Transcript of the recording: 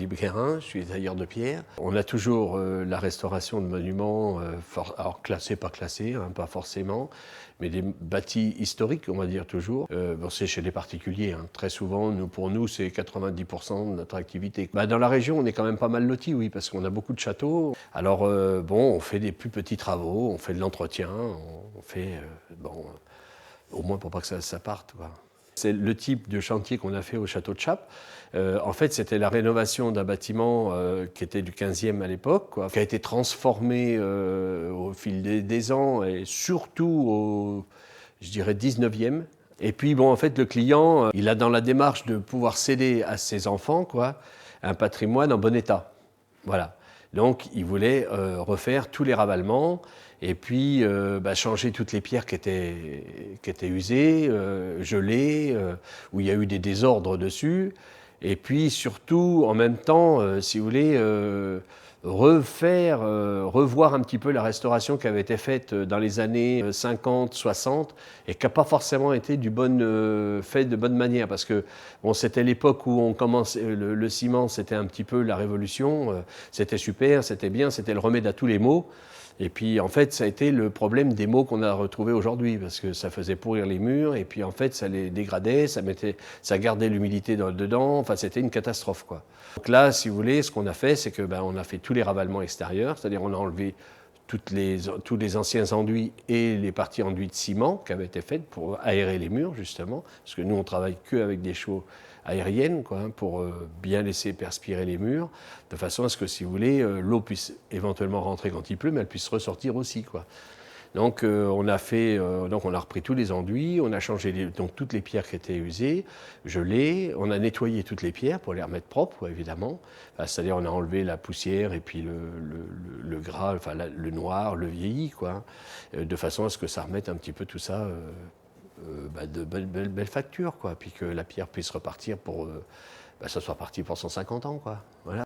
Philippe Guérin, je suis tailleur de pierre. On a toujours la restauration de monuments, alors classés, pas classés, hein, pas forcément, mais des bâtis historiques, on va dire toujours. Bon, c'est chez les particuliers, hein. Très souvent, pour nous, c'est 90% de notre activité. Dans la région, on est quand même pas mal lotis, oui, parce qu'on a beaucoup de châteaux. Alors, bon, on fait des plus petits travaux, on fait de l'entretien, on fait, au moins pour pas que ça parte, quoi. C'est le type de chantier qu'on a fait au château de Chappes. En fait, c'était la rénovation d'un bâtiment qui était du 15e à l'époque, quoi, qui a été transformé au fil des ans et surtout au, je dirais, 19e. Et puis, bon, en fait, le client, il a dans la démarche de pouvoir céder à ses enfants, quoi, un patrimoine en bon état. Voilà. Donc, il voulait refaire tous les ravalements et puis changer toutes les pierres qui étaient usées, gelées, où il y a eu des désordres dessus. Et puis, surtout, en même temps, si vous voulez, revoir un petit peu la restauration qui avait été faite dans les années 50, 60 et qui n'a pas forcément été faite de bonne manière parce que bon, c'était l'époque où on commençait, le ciment c'était un petit peu la révolution, c'était super, c'était bien, c'était le remède à tous les maux. Et puis en fait ça a été le problème des maux qu'on a retrouvés aujourd'hui parce que ça faisait pourrir les murs et puis en fait ça les dégradait, ça gardait l'humidité dedans, enfin c'était une catastrophe quoi. Donc là si vous voulez ce qu'on a fait c'est que on a fait tous les ravalements extérieurs, c'est-à-dire on a enlevé tous les anciens enduits et les parties enduits de ciment qui avaient été faites pour aérer les murs justement, parce que nous on travaille qu'avec des chaux aériennes quoi, pour bien laisser perspirer les murs, de façon à ce que si vous voulez l'eau puisse éventuellement rentrer quand il pleut, mais elle puisse ressortir aussi quoi. Donc on a repris tous les enduits, on a changé donc toutes les pierres qui étaient usées, gelées, on a nettoyé toutes les pierres pour les remettre propres évidemment. C'est-à-dire on a enlevé la poussière et puis le gras, enfin le noir, le vieilli quoi, de façon à ce que ça remette un petit peu tout ça de belles factures quoi, puis que la pierre puisse repartir pour ça soit parti pour 150 ans quoi. Voilà.